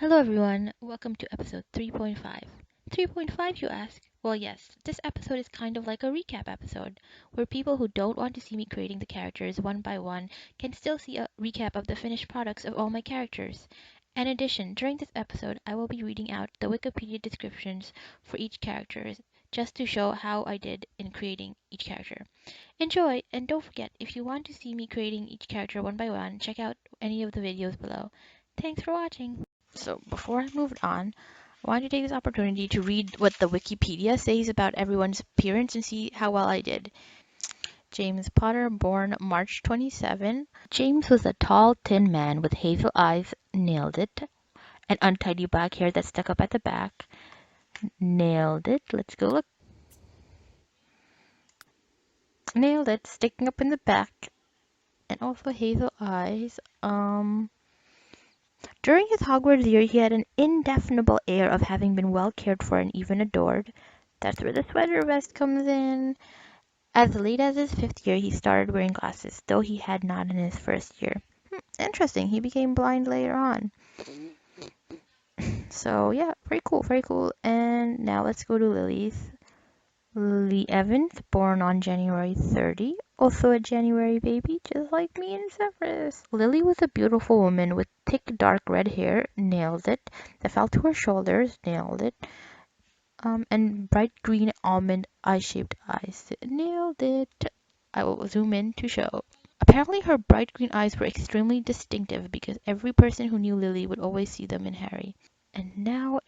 Hello everyone, welcome to episode 3.5. 3.5 you ask? Well yes, this episode is kind of like a recap episode, where people who don't want to see me creating the characters one by one can still see a recap of the finished products of all my characters. In addition, during this episode I will be reading out the Wikipedia descriptions for each character, just to show how I did in creating each character. Enjoy, and don't forget, if you want to see me creating each character one by one, check out any of the videos below. Thanks for watching! So before I moved on, I wanted to take this opportunity to read what the Wikipedia says about everyone's appearance and see how well I did. James Potter, born March 27. James was a tall, thin man with hazel eyes. Nailed it. And untidy black hair that stuck up at the back. Nailed it. Let's go look. Nailed it. Sticking up in the back. And also hazel eyes. During his Hogwarts year, he had an indefinable air of having been well cared for and even adored. That's where the sweater vest comes in. As late as his fifth year, he started wearing glasses, though he had not in his first year. Interesting, he became blind later on. So yeah, very cool, very cool. And now let's go to Lily's. Lily Evans, born on January 30, also a January baby, just like me and Severus. Lily was a beautiful woman with thick dark red hair, nailed it, that fell to her shoulders, nailed it, and bright green almond eye-shaped eyes, nailed it. I will zoom in to show. Apparently her bright green eyes were extremely distinctive because every person who knew Lily would always see them in Harry. And now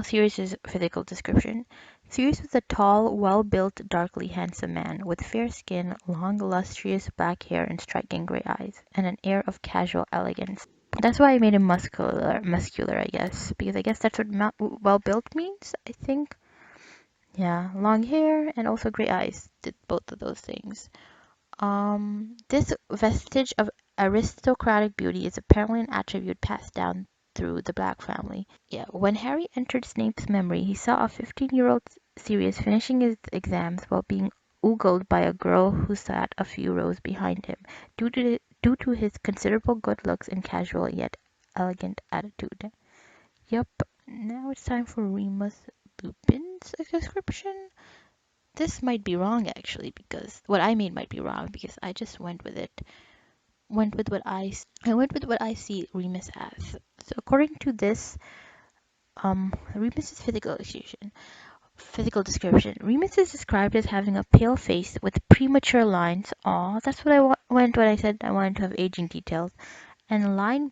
Sirius's physical description. Sirius was a tall, well-built, darkly handsome man with fair skin, long, lustrous black hair, and striking gray eyes, and an air of casual elegance. That's why I made him muscular, I guess, because I guess that's what well-built means, I think. Yeah, long hair and also gray eyes did both of those things. This vestige of aristocratic beauty is apparently an attribute passed down through the Black family. Yeah, when Harry entered Snape's memory, he saw a 15-year-old Sirius finishing his exams while being ogled by a girl who sat a few rows behind him, due to his considerable good looks and casual yet elegant attitude. Yup, now it's time for Remus Lupin's description. This might be wrong actually, because what I made might be wrong because I just went with it. I went with what I see Remus as. So according to this, Remus's physical description. Remus is described as having a pale face with premature lines. Aw, that's what I went when I said I wanted to have aging details. And light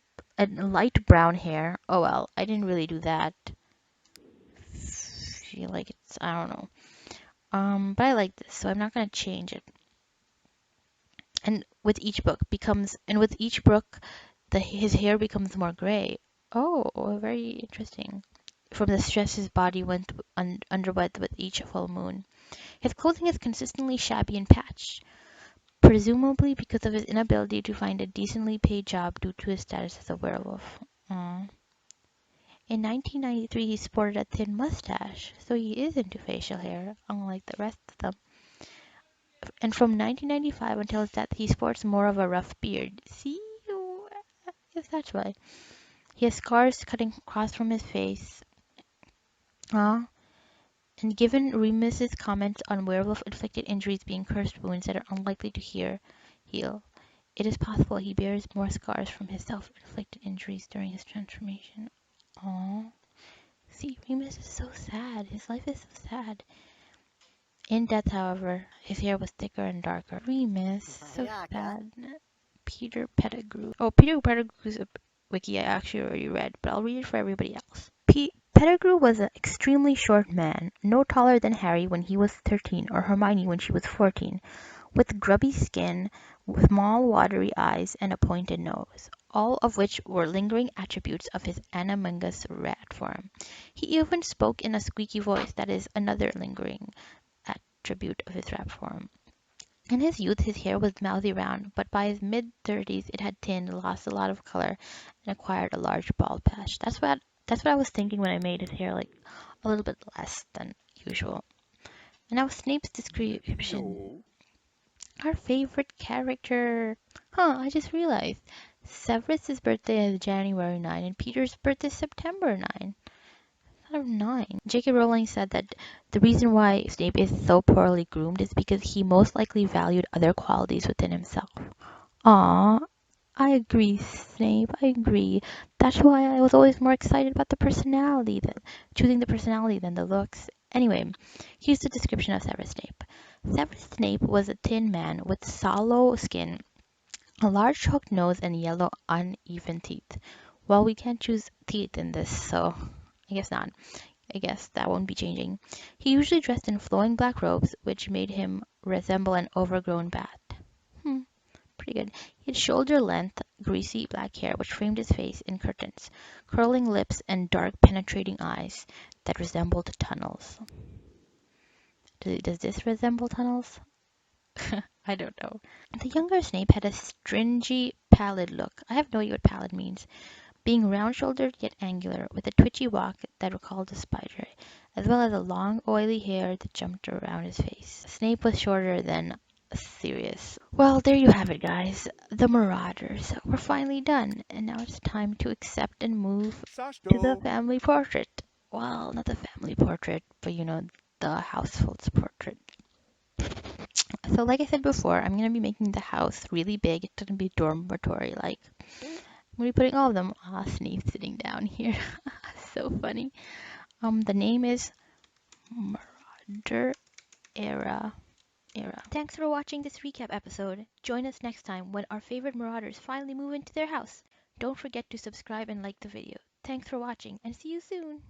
brown hair. Oh well, I didn't really do that. Feel like it's, I don't know. But I like this, so I'm not gonna change it. And with each book his hair becomes more gray. Oh, very interesting. From the stress his body underwent with each full moon. His clothing is consistently shabby and patched, presumably because of his inability to find a decently paid job due to his status as a werewolf. Aw. In 1993 he sported a thin mustache, so he is into facial hair, unlike the rest of them. And from 1995 until his death he sports more of a rough beard. See? Yes, that's why. He has scars cutting across from his face. Ah, and given Remus's comments on werewolf-inflicted injuries being cursed wounds that are unlikely to heal, it is possible he bears more scars from his self-inflicted injuries during his transformation. Aw. See, Remus is so sad. His life is so sad. In death, however, his hair was thicker and darker. Remus, so sad. Peter Pettigrew. Oh, Peter Pettigrew's a wiki I actually already read, but I'll read it for everybody else. Pettigrew was an extremely short man, no taller than Harry when he was 13 or Hermione when she was 14, with grubby skin, small watery eyes, and a pointed nose, all of which were lingering attributes of his animagus rat form. He even spoke in a squeaky voice, that is another lingering attribute of his rat form. In his youth his hair was mousy round, but by his mid-thirties it had thinned, lost a lot of color, and acquired a large bald patch. That's what I was thinking when I made his hair like a little bit less than usual. And now Snape's description. Our favorite character. Huh, I just realized. Severus's birthday is January 9 and Peter's birthday is September 9. Out of 9. J.K. Rowling said that the reason why Snape is so poorly groomed is because he most likely valued other qualities within himself. Aww, I agree, Snape. I agree. That's why I was always more excited about the personality than choosing the personality than the looks. Anyway, here's the description of Severus Snape. Severus Snape was a thin man with sallow skin, a large hooked nose, and yellow uneven teeth. Well, we can't choose teeth in this, so I guess not. I guess that won't be changing. He usually dressed in flowing black robes, which made him resemble an overgrown bat. Hmm. Pretty good. He had shoulder-length, greasy black hair which framed his face in curtains, curling lips, and dark, penetrating eyes that resembled tunnels. Does this resemble tunnels? I don't know. The younger Snape had a stringy, pallid look. I have no idea what pallid means. Being round-shouldered yet angular, with a twitchy walk that recalled a spider, as well as a long, oily hair that jumped around his face. Snape was shorter than Sirius. Well, there you have it, guys. The Marauders. We're finally done, and now it's time to accept and move to the family portrait. Well, not the family portrait, but the household's portrait. So, like I said before, I'm gonna be making the house really big. It's gonna be dormitory like. I'm gonna be putting all of them. Ah, Snape sitting down here. So funny. The name is Marauder Era. Thanks for watching this recap episode. Join us next time when our favorite Marauders finally move into their house. Don't forget to subscribe and like the video. Thanks for watching and see you soon.